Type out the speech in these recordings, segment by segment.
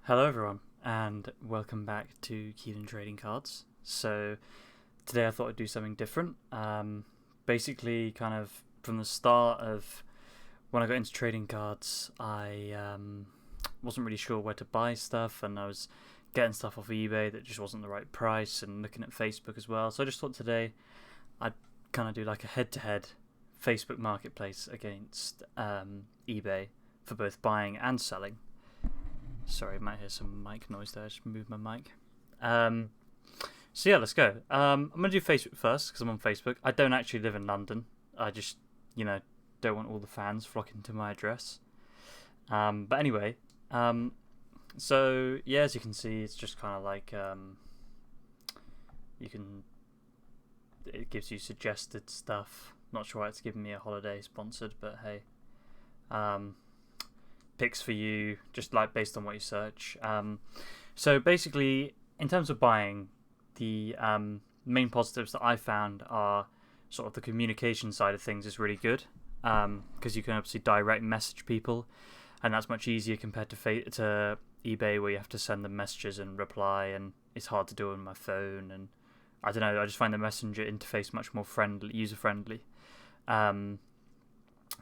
Hello, everyone, and welcome back to Keelan Trading Cards. So, today I thought I'd do something different. Basically, kind of from the start of when I got into trading cards, I wasn't really sure where to buy stuff, and I was getting stuff off eBay that just wasn't the right price, and looking at Facebook as well. So, I just thought today I'd kind of do like a head to head Facebook marketplace against eBay for both buying and selling. Sorry, I might hear some mic noise there. I just moved my mic. So yeah, let's go. I'm going to do Facebook first because I'm on Facebook. I don't actually live in London. I just, don't want all the fans flocking to my address. But anyway, so yeah, as you can see, it's just kind of like it gives you suggested stuff. Not sure why it's giving me a holiday sponsored, but hey. Picks for you, just like based on what you search. So basically, in terms of buying, the main positives that I found are sort of the communication side of things is really good, because you can obviously direct message people, and that's much easier compared to eBay, where you have to send them messages and reply, and it's hard to do on my phone. And I don't know, I just find the messenger interface much more user friendly.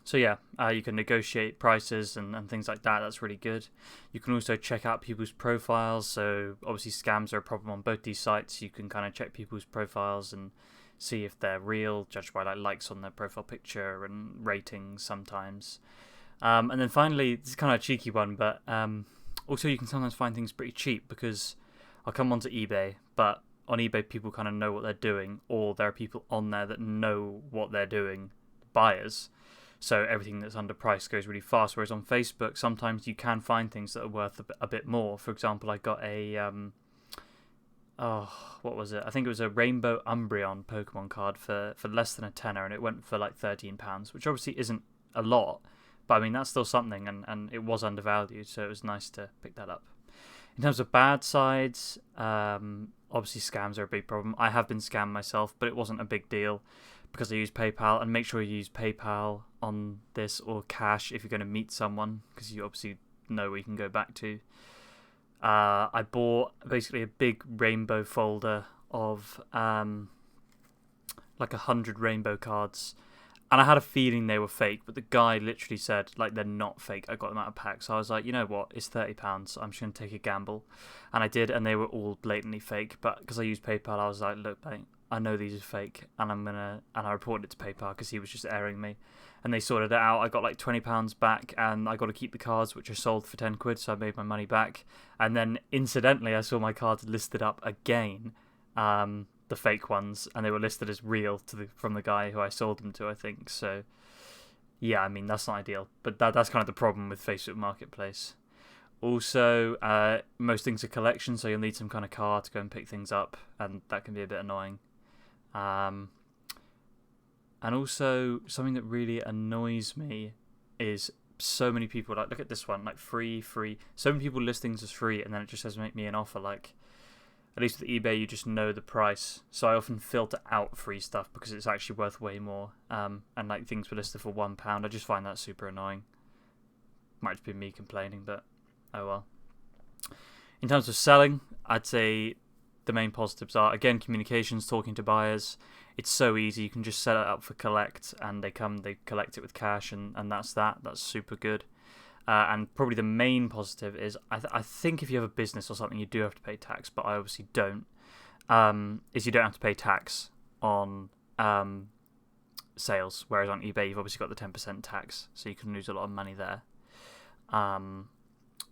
So yeah, you can negotiate prices and things like that. That's really good. You can also check out people's profiles. So obviously scams are a problem on both these sites. You can kind of check people's profiles and see if they're real, judged by like likes on their profile picture and ratings sometimes. And then finally, this is kind of a cheeky one, but also you can sometimes find things pretty cheap, because I'll come onto eBay, but on eBay people kind of know what they're doing, or there are people on there that know what they're doing, buyers. So everything that's underpriced goes really fast. Whereas on Facebook, sometimes you can find things that are worth a bit more. For example, I got a what was it? I think it was a Rainbow Umbreon Pokemon card for less than a tenner, and it went for like £13, which obviously isn't a lot, but I mean that's still something, and it was undervalued, so it was nice to pick that up. In terms of bad sides, obviously scams are a big problem. I have been scammed myself, but it wasn't a big deal because I use PayPal. And make sure you use PayPal on this, or cash if you're going to meet someone, because you obviously know where you can go back to. I bought basically a big rainbow folder of like 100 rainbow cards, and I had a feeling they were fake, but the guy literally said like they're not fake. I got them out of packs. So I was like, you know what, it's £30. I'm just gonna take a gamble, and I did, and they were all blatantly fake. But because I used PayPal, I was like, look, mate, I know these are fake, and I reported it to PayPal because he was just airing me, and they sorted it out. I got like £20 back, and I got to keep the cards, which I sold for £10, so I made my money back. And then incidentally, I saw my cards listed up again. The fake ones, and they were listed as real from the guy who I sold them to, I think. So yeah, I mean that's not ideal, but that's kind of the problem with Facebook Marketplace. Also, most things are collections, so you'll need some kind of car to go and pick things up, and that can be a bit annoying. And also something that really annoys me is so many people, like, look at this one, like free. So many people list things as free, and then it just says make me an offer. Like, at least with eBay, you just know the price. So I often filter out free stuff because it's actually worth way more. And like things were listed for £1. I just find that super annoying. Might just be me complaining, but oh well. In terms of selling, I'd say the main positives are, again, communications, talking to buyers. It's so easy. You can just set it up for collect, and they collect it with cash, and that's that. That's super good. And probably the main positive is, I think if you have a business or something, you do have to pay tax, but I obviously don't. Is you don't have to pay tax on sales, whereas on eBay you've obviously got the 10% tax, so you can lose a lot of money there.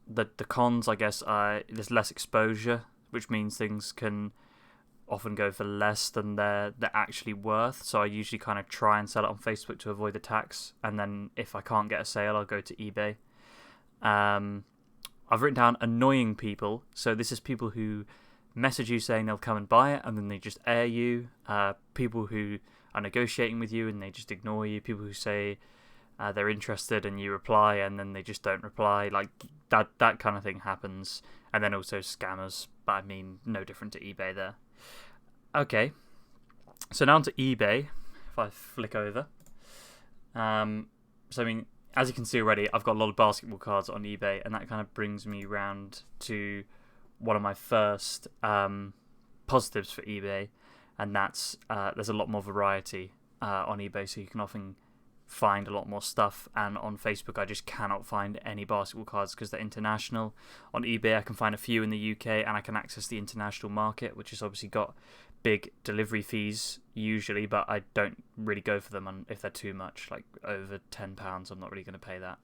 The cons, I guess, are there's less exposure, which means things can often go for less than they're actually worth. So I usually kind of try and sell it on Facebook to avoid the tax, and then if I can't get a sale, I'll go to eBay. I've written down annoying people. So this is people who message you saying they'll come and buy it, and then they just air you. People who are negotiating with you and they just ignore you. People who say they're interested and you reply and then they just don't reply. Like that kind of thing happens. And then also scammers, but I mean no different to eBay there. Okay, so now to eBay. If I flick over, so I mean, as you can see already, I've got a lot of basketball cards on eBay, and that kind of brings me round to one of my first positives for eBay, and that's there's a lot more variety on eBay, so you can often find a lot more stuff. And on Facebook, I just cannot find any basketball cards because they're international. On eBay, I can find a few in the UK, and I can access the international market, which has obviously got big delivery fees usually, but I don't really go for them if they're too much, like over £10. I'm not really going to pay that.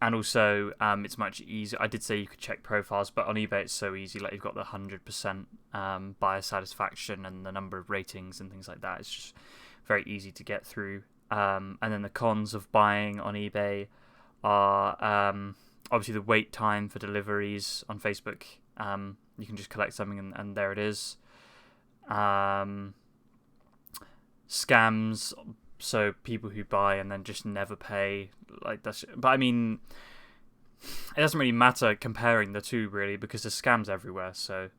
And also, it's much easier. I did say you could check profiles, but on eBay it's so easy. Like, you've got the 100% buyer satisfaction and the number of ratings and things like that. It's just very easy to get through. And then the cons of buying on eBay are obviously the wait time for deliveries. On Facebook, you can just collect something and there it is. Scams, so people who buy and then just never pay, like that's. But I mean, it doesn't really matter comparing the two really, because there's scams everywhere. So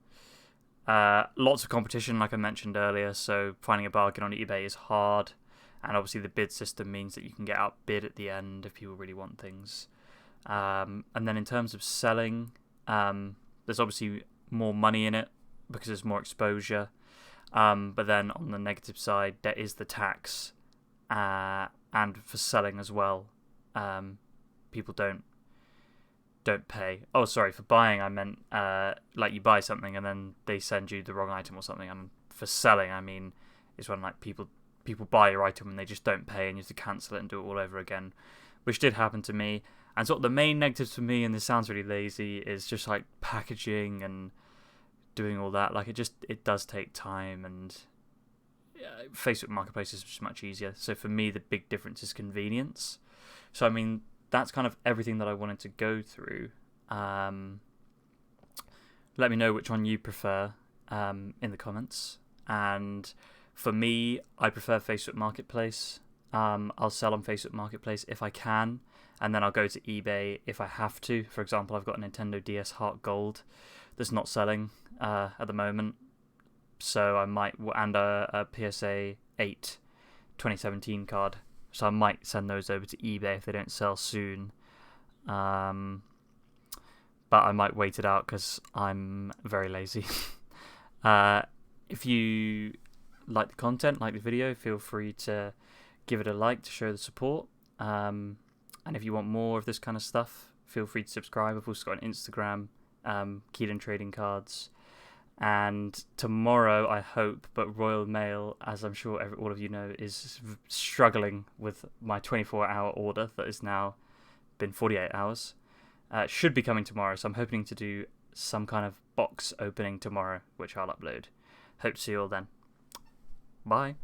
lots of competition, like I mentioned earlier. So finding a bargain on eBay is hard, and obviously the bid system means that you can get outbid at the end if people really want things. And then in terms of selling, there's obviously more money in it because there's more exposure. But then on the negative side, there is the tax, and for selling as well, people don't pay. Oh, sorry, for buying I meant like you buy something and then they send you the wrong item or something. And for selling, I mean, is when like people buy your item and they just don't pay and you have to cancel it and do it all over again, which did happen to me. And sort of the main negatives for me, and this sounds really lazy, is just like packaging and doing all that. Like it does take time, and Facebook Marketplace is just much easier. So for me, the big difference is convenience. So I mean, that's kind of everything that I wanted to go through. Let me know which one you prefer in the comments. And for me, I prefer Facebook Marketplace. I'll sell on Facebook Marketplace if I can, and then I'll go to eBay if I have to. For example, I've got a Nintendo DS Heart Gold that's not selling at the moment, so I might, and a PSA 8 2017 card, so I might send those over to eBay if they don't sell soon. But I might wait it out because I'm very lazy. If you like the content, like the video, feel free to give it a like to show the support. And if you want more of this kind of stuff, feel free to subscribe. I've also got an Instagram, Keelan Trading Cards. And tomorrow, I hope, but Royal Mail, as I'm sure all of you know, is struggling with my 24-hour order that has now been 48 hours. Should be coming tomorrow, so I'm hoping to do some kind of box opening tomorrow, which I'll upload. Hope to see you all then. Bye.